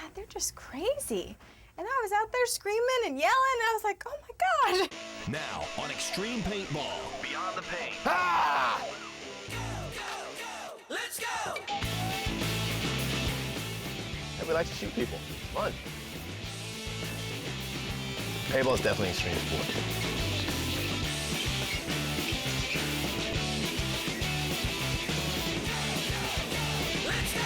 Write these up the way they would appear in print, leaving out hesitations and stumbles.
God, they're just crazy. And I was out there screaming and yelling, and I was like, oh my gosh. Now on Xtreme Paintball, Beyond the Paint. Ah! Go, let's go! We like to shoot people. It's fun. Paintball is definitely an extreme sport. Let's go!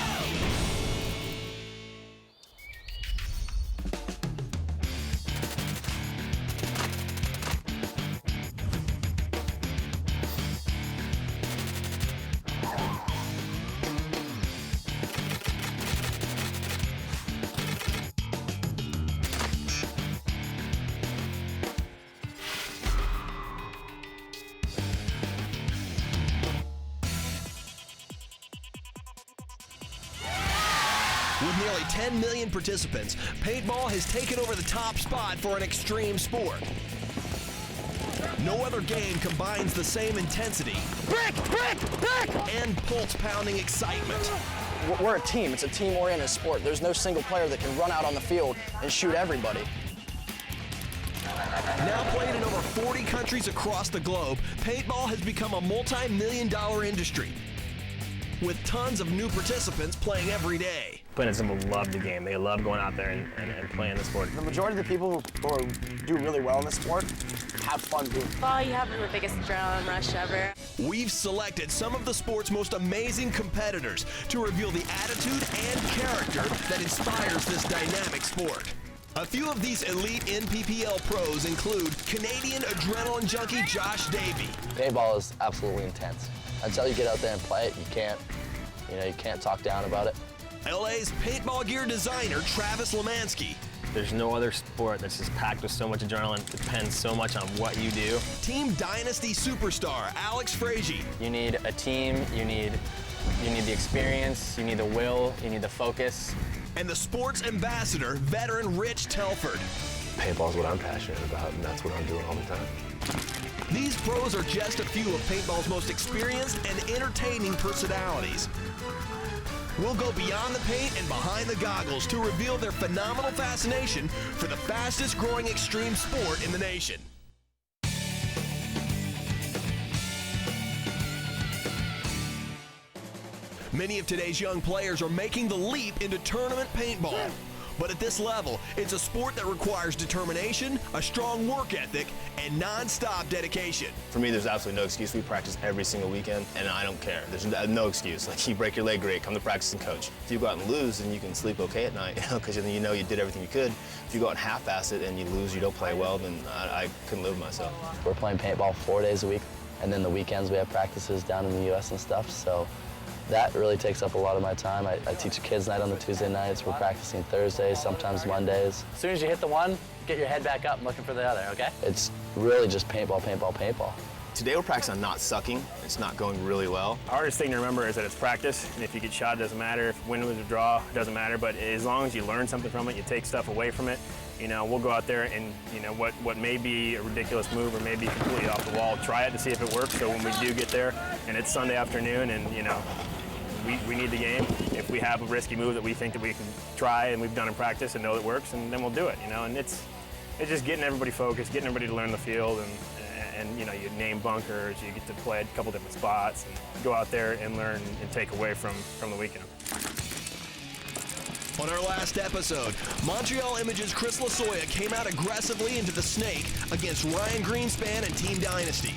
With nearly 10 million participants, paintball has taken over the top spot for an extreme sport. No other game combines the same intensity and pulse-pounding excitement. We're a team. It's a team-oriented sport. There's no single player that can run out on the field and shoot everybody. Now played in over 40 countries across the globe, paintball has become a multi-million-dollar industry, with tons of new participants playing every day. Plain and simple, love the game. They love going out there and playing the sport. The majority of the people who do really well in this sport have fun doing it. Oh, you have the biggest adrenaline rush ever. We've selected some of the sport's most amazing competitors to reveal the attitude and character that inspires this dynamic sport. A few of these elite NPPL pros include Canadian adrenaline junkie Josh Davey. Paintball is absolutely intense. Until you get out there and play it, you can't talk down about it. LA's paintball gear designer Travis Lemansky. There's no other sport that's just packed with so much adrenaline. It depends so much on what you do. Team Dynasty superstar Alex Frazier. You need a team, you need the experience, you need the will, you need the focus. And the sports ambassador, veteran Rich Telford. Paintball is what I'm passionate about, and that's what I'm doing all the time. These pros are just a few of paintball's most experienced and entertaining personalities. We'll go beyond the paint and behind the goggles to reveal their phenomenal fascination for the fastest growing extreme sport in the nation. Many of today's young players are making the leap into tournament paintball. But at this level, it's a sport that requires determination, a strong work ethic, and non-stop dedication. For me, there's absolutely no excuse. We practice every single weekend, and I don't care. There's no excuse. Like, you break your leg, great, come to practice and coach. If you go out and lose, then you can sleep okay at night, because you know you did everything you could. If you go out and half-ass it and you lose, you don't play well, then I couldn't live with myself. We're playing paintball 4 days a week, and then the weekends we have practices down in the U.S. and stuff, so that really takes up a lot of my time. I teach a kids' night on the Tuesday nights. We're practicing Thursdays, sometimes Mondays. As soon as you hit the one, get your head back up and looking for the other, okay? It's really just paintball, paintball, paintball. Today we're practicing on not sucking. It's not going really well. The hardest thing to remember is that it's practice, and if you get shot, it doesn't matter. If win, lose, or draw, it doesn't matter. But as long as you learn something from it, you take stuff away from it, you know, we'll go out there and, you know, what may be a ridiculous move or may be completely off the wall, try it to see if it works. So when we do get there, and it's Sunday afternoon, and, you know, we need the game. If we have a risky move that we think that we can try and we've done in practice and know it works, and then we'll do it, you know. And it's just getting everybody focused, getting everybody to learn the field, and you know, you name bunkers, you get to play a couple different spots, and go out there and learn and take away from the weekend. On our last episode, Montreal Images' Chris Lasoya came out aggressively into the snake against Ryan Greenspan and Team Dynasty,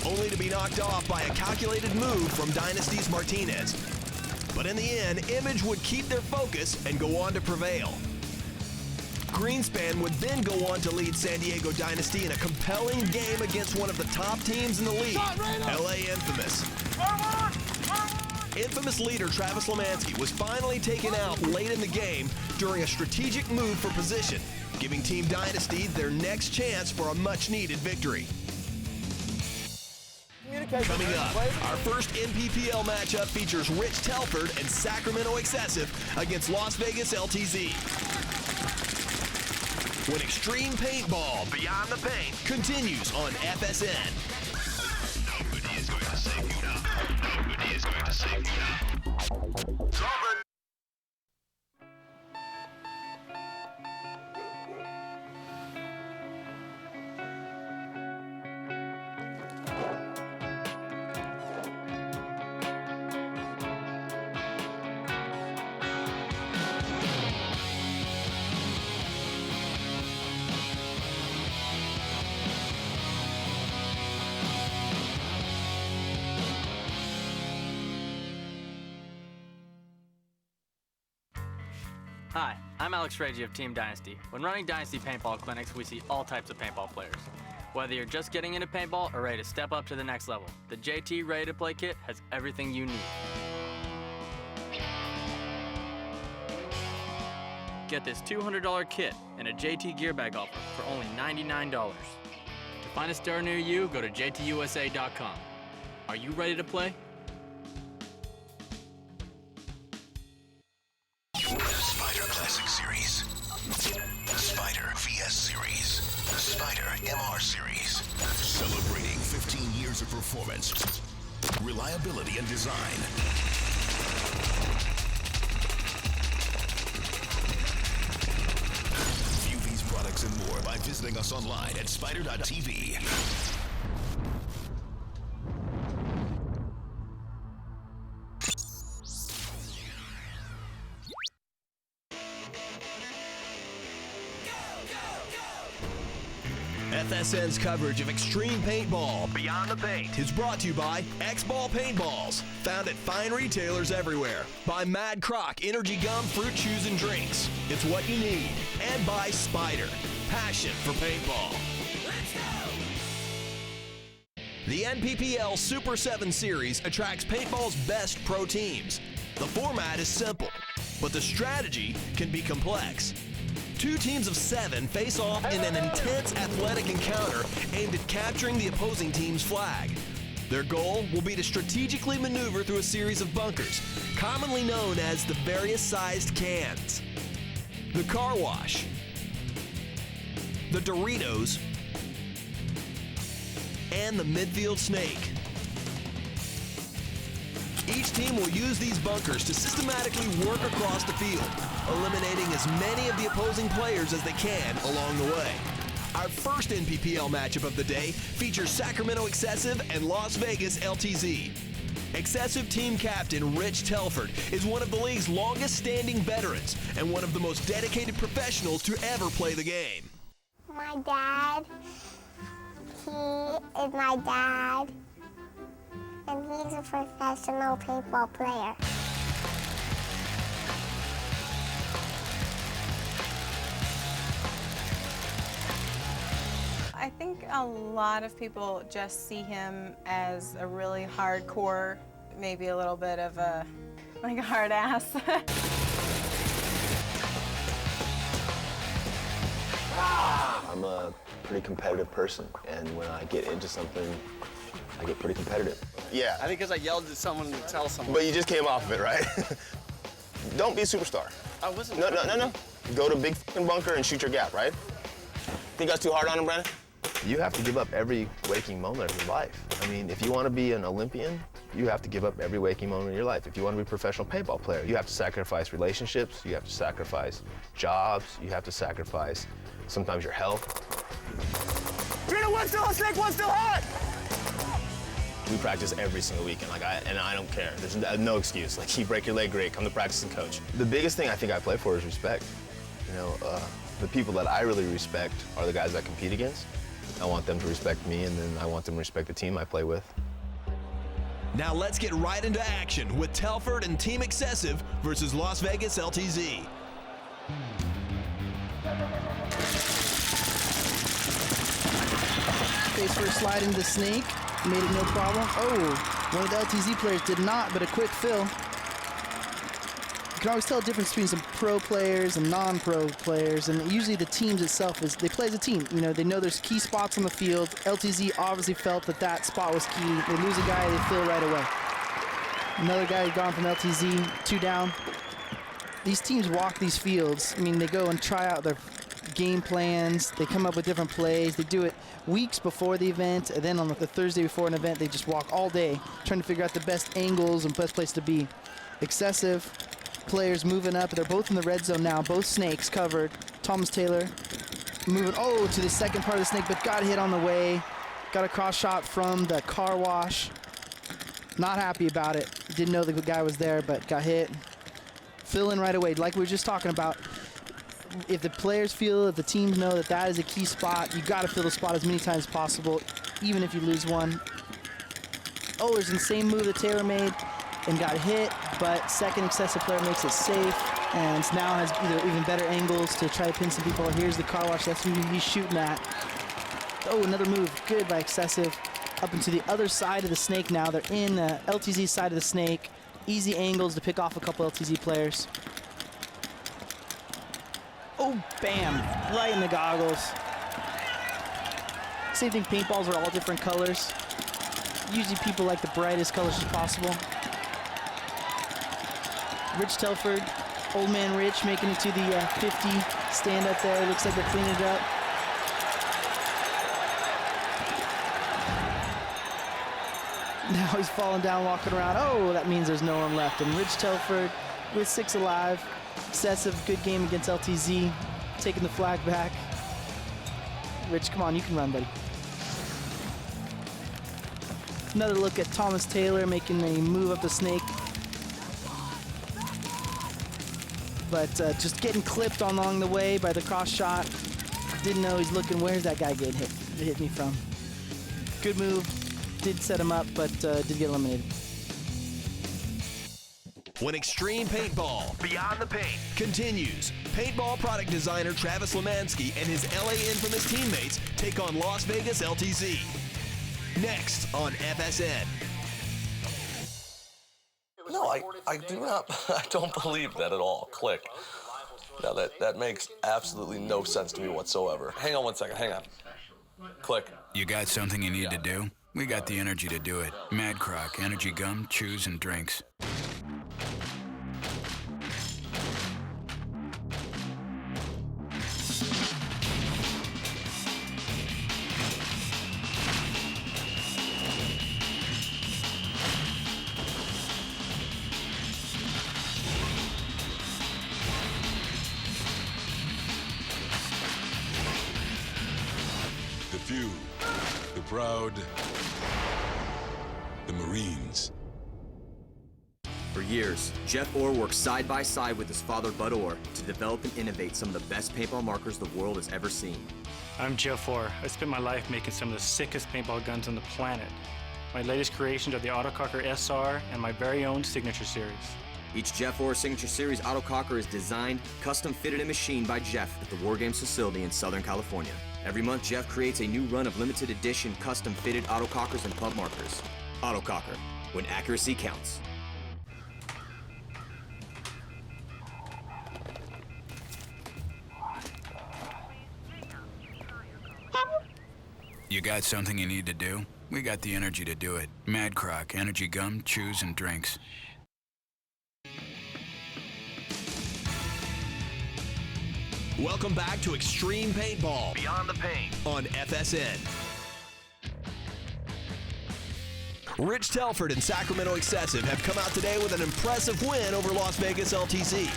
only to be knocked off by a calculated move from Dynasty's Martinez. But in the end, Image would keep their focus and go on to prevail. Greenspan would then go on to lead San Diego Dynasty in a compelling game against one of the top teams in the league, LA Infamous. Infamous leader Travis Lemansky was finally taken out late in the game during a strategic move for position, giving Team Dynasty their next chance for a much-needed victory. Coming up, our first NPPL matchup features Rich Telford and Sacramento Excessive against Las Vegas LTZ. When Xtreme Paintball Beyond the Paint continues on FSN. Nobody is going to save you now. Nobody is going to save you now. Hi, I'm Alex Raggi of Team Dynasty. When running Dynasty paintball clinics, we see all types of paintball players. Whether you're just getting into paintball or ready to step up to the next level, the JT Ready to Play kit has everything you need. Get this $200 kit and a JT gear bag offer for only $99. To find a store near you, go to jtusa.com. Are you ready to play? Spider Classic Series, Spider VS Series, Spider MR Series. Celebrating 15 years of performance, reliability, and design. View these products and more by visiting us online at spider.tv. FSN's coverage of Xtreme Paintball Beyond the Paint is brought to you by X-Ball Paintballs, found at fine retailers everywhere. By Mad Croc Energy Gum, Fruit Chews, and Drinks. It's what you need. And by Spider, passion for paintball. Let's go! The NPPL Super 7 Series attracts paintball's best pro teams. The format is simple, but the strategy can be complex. 2 teams of 7 face off in an intense athletic encounter aimed at capturing the opposing team's flag. Their goal will be to strategically maneuver through a series of bunkers, commonly known as the various sized cans, the car wash, the Doritos, and the midfield snake. Each team will use these bunkers to systematically work across the field, eliminating as many of the opposing players as they can along the way. Our first NPPL matchup of the day features Sacramento Excessive and Las Vegas LTZ. Excessive team captain Rich Telford is one of the league's longest-standing veterans and one of the most dedicated professionals to ever play the game. My dad, he is my dad, and he's a professional paintball player. I think a lot of people just see him as a really hardcore, maybe a little bit of a hard ass. I'm a pretty competitive person, and when I get into something, I get pretty competitive. Yeah. I think because I yelled at someone to tell someone. But you just came off of it, right? Don't be a superstar. I wasn't. No. Go to big f***ing bunker and shoot your gap, right? Think that's too hard on him, Brandon? You have to give up every waking moment of your life. I mean, if you want to be an Olympian, you have to give up every waking moment of your life. If you want to be a professional paintball player, you have to sacrifice relationships, you have to sacrifice jobs, you have to sacrifice sometimes your health. Trina, one's still a snake, one's still hot! We practice every single weekend, and I don't care. There's no excuse. Like, you break your leg, great, come to practice and coach. The biggest thing I think I play for is respect. You know, the people that I really respect are the guys I compete against. I want them to respect me, and then I want them to respect the team I play with. Now let's get right into action with Telford and Team Excessive versus Las Vegas LTZ. Face first slide into the snake, made it no problem. Oh, one of the LTZ players did not, but a quick fill. You can always tell the difference between some pro players and non-pro players, and usually the teams itself they play as a team. You know, they know there's key spots on the field. LTZ obviously felt that spot was key. They lose a guy, they fill right away. Another guy gone from LTZ, 2 down. These teams walk these fields. I mean, they go and try out their game plans. They come up with different plays. They do it weeks before the event, and then on the Thursday before an event, they just walk all day trying to figure out the best angles and best place to be. Excessive players moving up. They're both in the red zone now. Both snakes covered. Thomas Taylor moving, to the second part of the snake, but got hit on the way. Got a cross shot from the car wash. Not happy about it. Didn't know the guy was there, but got hit. Fill in right away. Like we were just talking about, if the players feel, if the teams know that is a key spot, you got to fill the spot as many times as possible, even if you lose one. Oh, there's the same move that Taylor made and got hit. but second excessive player makes it safe and now has even better angles to try to pin some people. Here's the car wash, that's who he's shooting at. Oh, another move, good by excessive. Up into the other side of the snake now. They're in the LTZ side of the snake. Easy angles to pick off a couple LTZ players. Oh, bam, right in the goggles. Same thing, paintballs are all different colors. Usually people like the brightest colors as possible. Rich Telford, old man Rich making it to the 50 stand up there. Looks like they're cleaning it up. Now he's falling down, walking around. Oh, that means there's no one left. And Rich Telford with 6 alive. Excessive, good game against LTZ. Taking the flag back. Rich, come on, you can run, buddy. Another look at Thomas Taylor making a move up the snake. But just getting clipped along the way by the cross shot. Didn't know he's looking, where's that guy getting hit me from? Good move. Did set him up, but did get eliminated. When Xtreme Paintball Beyond the Paint continues, paintball product designer Travis Lemansky and his LA Infamous teammates take on Las Vegas LTZ. Next on FSN. No, I do not. I don't believe that at all. Click. Now that makes absolutely no sense to me whatsoever. Hang on one second. Hang on. Click. You got something you need to do? We got the energy to do it. Mad Croc, energy gum, chews, and drinks. The few, the proud, the Marines. For years, Jeff Orr worked side by side with his father, Bud Orr, to develop and innovate some of the best paintball markers the world has ever seen. I'm Jeff Orr. I spent my life making some of the sickest paintball guns on the planet. My latest creations are the Autococker SR and my very own Signature Series. Each Jeff Orr Signature Series Autococker is designed, custom fitted and machined by Jeff at the War Games facility in Southern California. Every month, Jeff creates a new run of limited edition custom fitted autocockers and pump markers. Autococker, when accuracy counts. You got something you need to do? We got the energy to do it. Mad Croc, energy gum, chews, and drinks. Welcome back to Xtreme Paintball Beyond the Paint on FSN. Rich Telford and Sacramento Excessive have come out today with an impressive win over Las Vegas LTZ.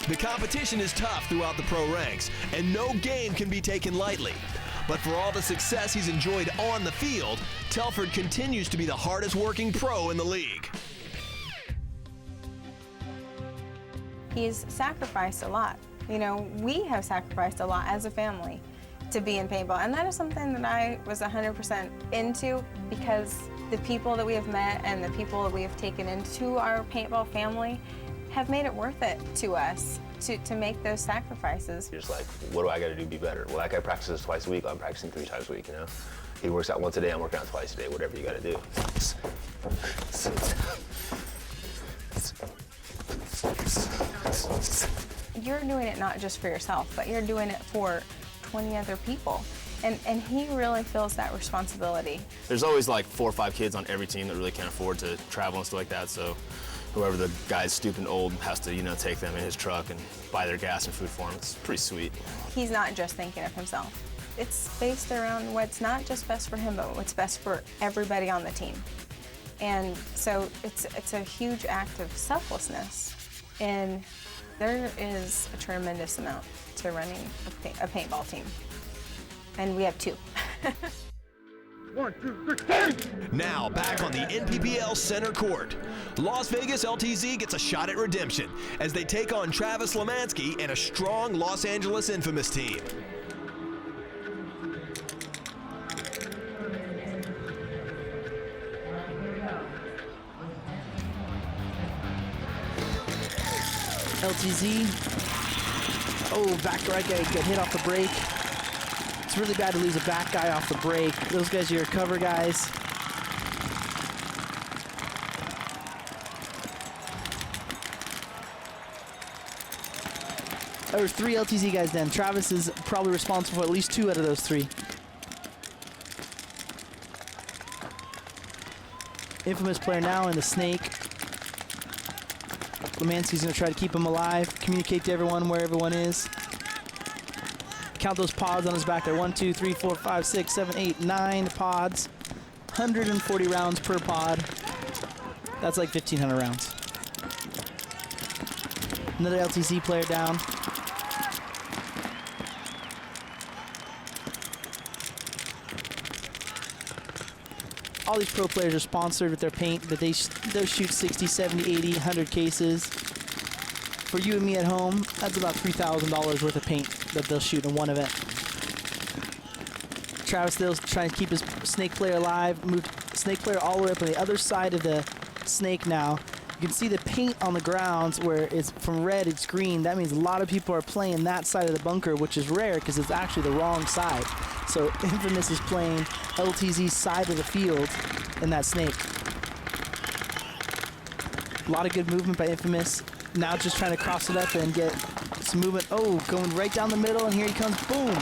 The competition is tough throughout the pro ranks, and no game can be taken lightly. But for all the success he's enjoyed on the field, Telford continues to be the hardest working pro in the league. He's sacrificed a lot. You know, we have sacrificed a lot as a family to be in paintball, and that is something that I was 100% into, because the people that we have met and the people that we have taken into our paintball family have made it worth it to us to make those sacrifices. You're just like, what do I got to do to be better? Well, that guy practices twice a week. I'm practicing 3 times a week, you know? He works out once a day, I'm working out twice a day, whatever you got to do. You're doing it not just for yourself, but you're doing it for 20 other people. And he really feels that responsibility. There's always like 4 or 5 kids on every team that really can't afford to travel and stuff like that, so whoever the guy's stupid old has to, you know, take them in his truck and buy their gas and food for them. It's pretty sweet. He's not just thinking of himself. It's based around what's not just best for him, but what's best for everybody on the team. And so it's a huge act of selflessness. And there is a tremendous amount to running a paintball team. And we have 2. 1, 2, 3, now back on the NPPL center court. Las Vegas LTZ gets a shot at redemption as they take on Travis Lemansky and a strong Los Angeles Infamous team. LTZ. Oh, back right guy get hit off the break. It's really bad to lose a back guy off the break. Those guys are your cover guys. There were 3 LTZ guys then. Travis is probably responsible for at least 2 out of those 3. Infamous player now in the snake. Lemansky's gonna try to keep him alive, communicate to everyone where everyone is. Count those pods on his back there. 1, 2, 3, 4, 5, 6, 7, 8, 9 pods. 140 rounds per pod. That's like 1,500 rounds. Another LTZ player down. All these pro players are sponsored with their paint, but they'll shoot 60, 70, 80, 100 cases. For you and me at home, that's about $3,000 worth of paint that they'll shoot in one event. Travis Dale's trying to keep his snake player alive, moved snake player all the way up on the other side of the snake now. You can see the paint on the grounds where it's from red, it's green. That means a lot of people are playing that side of the bunker, which is rare because it's actually the wrong side. So Infamous is playing LTZ's side of the field in that snake. A lot of good movement by Infamous. Now just trying to cross it up and get some movement. Oh, going right down the middle, and here he comes, boom.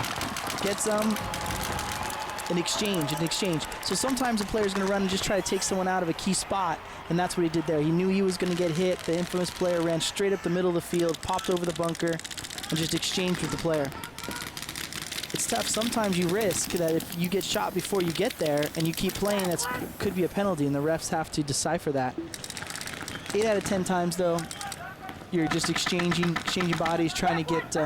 Gets an exchange. So sometimes a player's gonna run and just try to take someone out of a key spot, and that's what he did there. He knew he was gonna get hit. The Infamous player ran straight up the middle of the field, popped over the bunker, and just exchanged with the player. It's tough. Sometimes you risk that if you get shot before you get there and you keep playing, that could be a penalty, and the refs have to decipher that. 8 out of 10 times, though, you're just exchanging bodies, trying to get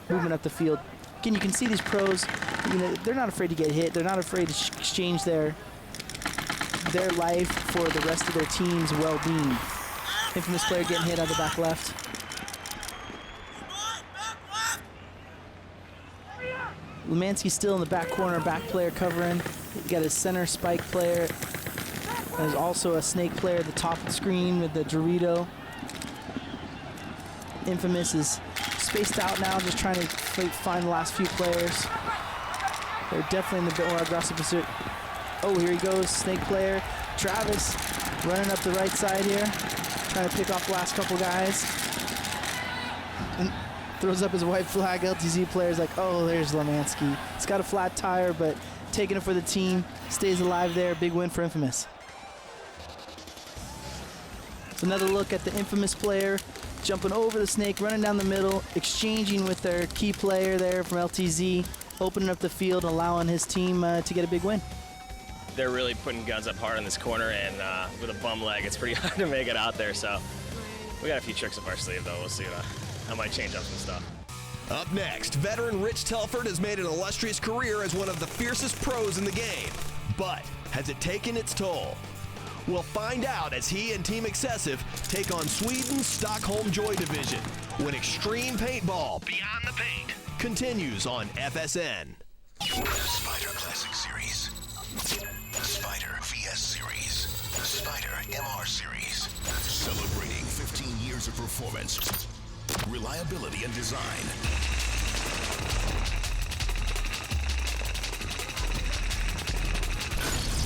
movement up the field. Again, you can see these pros, you know, they're not afraid to get hit. They're not afraid to exchange their life for the rest of their team's well-being. Infamous player getting hit on the back left. Lemansky's still in the back corner, back player covering. You got his center spike player. There's also a snake player at the top of the screen with the Dorito. Infamous is spaced out now, just trying to find the last few players. They're definitely in the bit more aggressive pursuit. Oh, here he goes, snake player. Travis running up the right side here, trying to pick off the last couple guys. And throws up his white flag. LTZ player's like, oh, there's Lemansky. It's got a flat tire, but taking it for the team. Stays alive there. Big win for Infamous. So another look at the Infamous player jumping over the snake, running down the middle, exchanging with their key player there from LTZ, opening up the field, allowing his team to get a big win. They're really putting guns up hard in this corner, and with a bum leg, it's pretty hard to make it out there. So we got a few tricks up our sleeve, though. We'll see. I might change up some stuff. Up next, veteran Rich Telford has made an illustrious career as one of the fiercest pros in the game. But has it taken its toll? We'll find out as he and Team Excessive take on Sweden's Stockholm Joy Division when Xtreme Paintball Beyond the Paint continues on FSN. Spider Classic Series, Spider VS Series, Spider MR Series. Celebrating 15 years of performance, reliability, and design.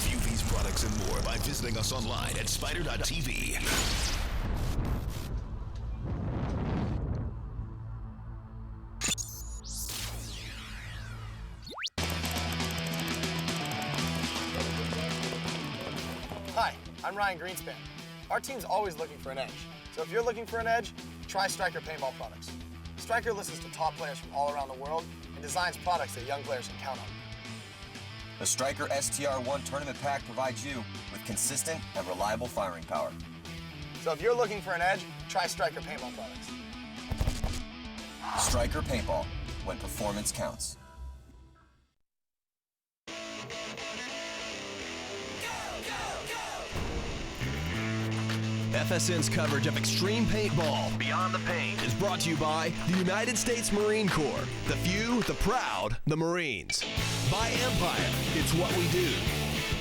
View these products and more by visiting us online at spider.tv. Hi, I'm Ryan Greenspan. Our team's always looking for an edge. So if you're looking for an edge, try Striker Paintball products. Striker listens to top players from all around the world and designs products that young players can count on. The Striker STR1 Tournament Pack provides you with consistent and reliable firing power. So if you're looking for an edge, try Striker Paintball products. Striker Paintball, when performance counts. FSN's coverage of Xtreme Paintball Beyond the Paint is brought to you by the United States Marine Corps, the few, the proud, the Marines. By Empire, it's what we do.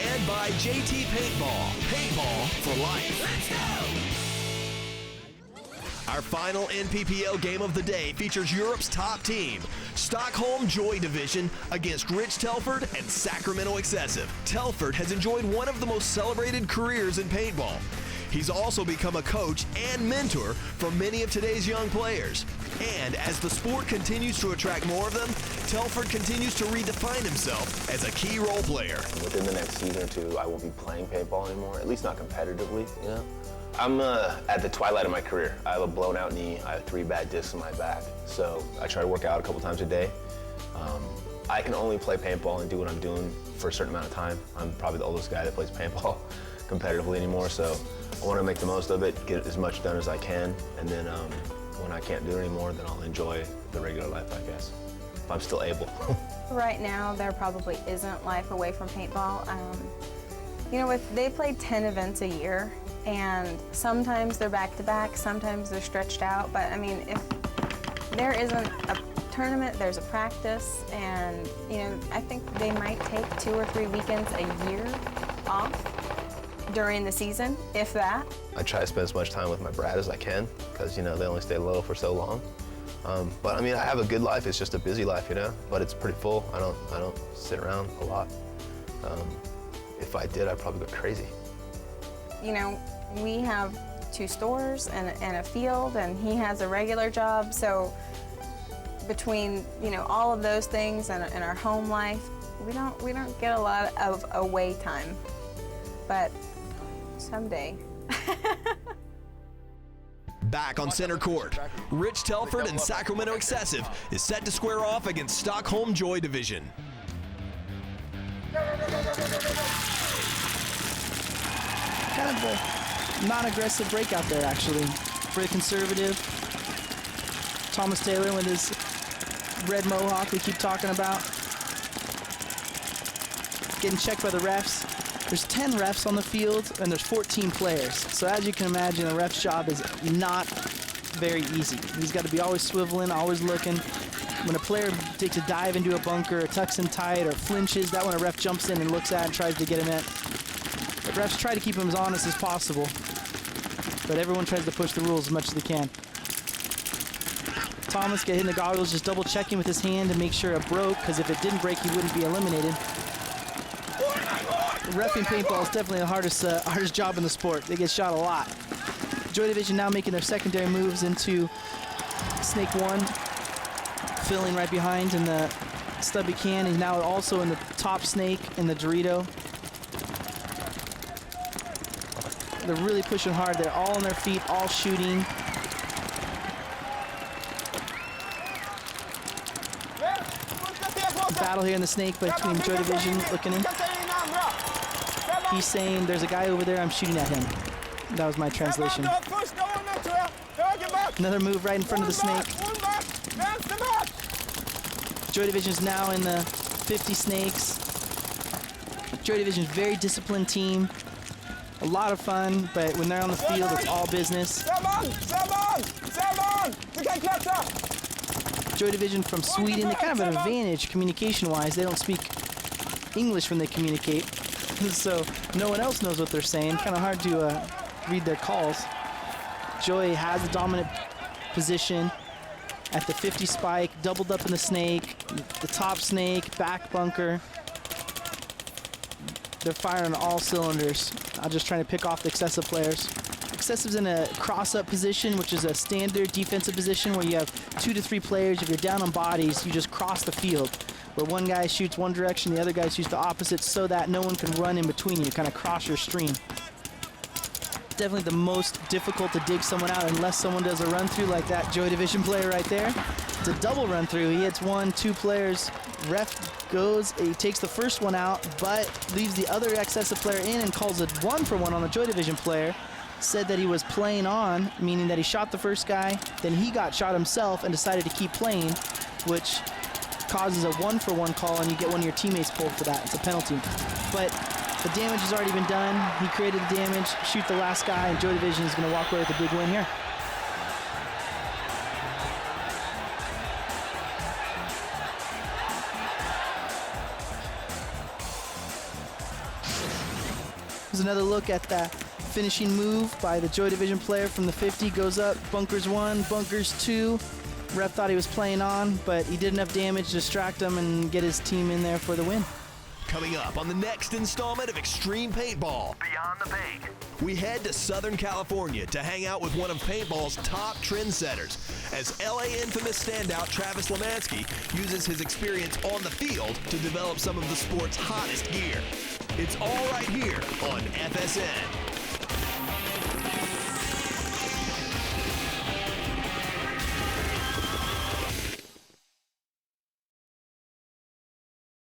And by JT Paintball, paintball for life. Let's go! Our final NPPL game of the day features Europe's top team, Stockholm Joy Division against Rich Telford and Sacramento Excessive. Telford has enjoyed one of the most celebrated careers in paintball. He's also become a coach and mentor for many of today's young players. And as the sport continues to attract more of them, Telford continues to redefine himself as a key role player. Within the next season or two, I won't be playing paintball anymore, at least not competitively, you know? I'm at the twilight of my career. I have a blown out knee, I have 3 bad discs in my back, so I try to work out a couple times a day. I can only play paintball and do what I'm doing for a certain amount of time. I'm probably the oldest guy that plays paintball competitively anymore, so I want to make the most of it, get as much done as I can, and then when I can't do it anymore, then I'll enjoy the regular life, I guess, if I'm still able. Right now, there probably isn't life away from paintball. You know, they play 10 events a year, and sometimes they're back-to-back, sometimes they're stretched out, but I mean, if there isn't a tournament, there's a practice, and you know, I think they might take 2 or 3 weekends a year off during the season, if that. I try to spend as much time with my brat as I can, because you know, they only stay little for so long. But I mean, I have a good life, it's just a busy life, you know, but it's pretty full. I don't sit around a lot. If I did, I'd probably go crazy. You know, we have 2 stores and a field, and he has a regular job, so between, you know, all of those things and our home life, we don't get a lot of away time, but someday. Back on center court, Rich Telford and Sacramento Excessive is set to square off against Stockholm Joy Division. Kind of a non-aggressive breakout there, actually. Very conservative. Thomas Taylor with his red mohawk we keep talking about. Getting checked by the refs. There's 10 refs on the field, and there's 14 players. So as you can imagine, a ref's job is not very easy. He's got to be always swiveling, always looking. When a player takes a dive into a bunker, or tucks in tight, or flinches, that when a ref jumps in and looks at and tries to get him in. The refs try to keep him as honest as possible, but everyone tries to push the rules as much as they can. Thomas getting the goggles, just double checking with his hand to make sure it broke, because if it didn't break, he wouldn't be eliminated. Reffing paintball is definitely the hardest job in the sport. They get shot a lot. Joy Division now making their secondary moves into Snake 1, filling right behind in the stubby can. He's now also in the top snake in the Dorito. They're really pushing hard. They're all on their feet, all shooting. Battle here in the snake between Joy Division looking in. He's saying, there's a guy over there, I'm shooting at him. That was my translation. Another move right in front of the snake. Joy Division is now in the 50 snakes. Joy Division is a very disciplined team. A lot of fun, but when they're on the field, it's all business. Joy Division from Sweden, they kind of have an advantage communication-wise. They don't speak English when they communicate, so no one else knows what they're saying. Kind of hard to read their calls. Joy has the dominant position at the 50 spike, doubled up in the snake, the top snake, back bunker. They're firing on all cylinders. I'm just trying to pick off the Excessive players. Excessive's in a cross-up position, which is a standard defensive position where you have 2 to 3 players. If you're down on bodies, you just cross the field, where one guy shoots one direction, the other guy shoots the opposite, so that no one can run in between you, kind of cross your stream. Definitely the most difficult to dig someone out unless someone does a run-through like that Joy Division player right there. It's a double run-through. He hits 1, 2 players. Ref goes, he takes the first one out, but leaves the other Excessive player in and calls it 1-for-1 on the Joy Division player. Said that he was playing on, meaning that he shot the first guy, then he got shot himself and decided to keep playing, which causes a 1-for-1 call, and you get one of your teammates pulled for that. It's a penalty. But the damage has already been done. He created the damage, shoot the last guy, and Joy Division is going to walk away with a big win here. Here's another look at the finishing move by the Joy Division player from the 50. Goes up, bunkers 1, bunkers 2. Ref thought he was playing on, but he did enough damage to distract him and get his team in there for the win. Coming up on the next installment of Xtreme Paintball, Beyond the Paint, we head to Southern California to hang out with one of paintball's top trendsetters as LA infamous standout Travis Lemansky uses his experience on the field to develop some of the sport's hottest gear. It's all right here on FSN.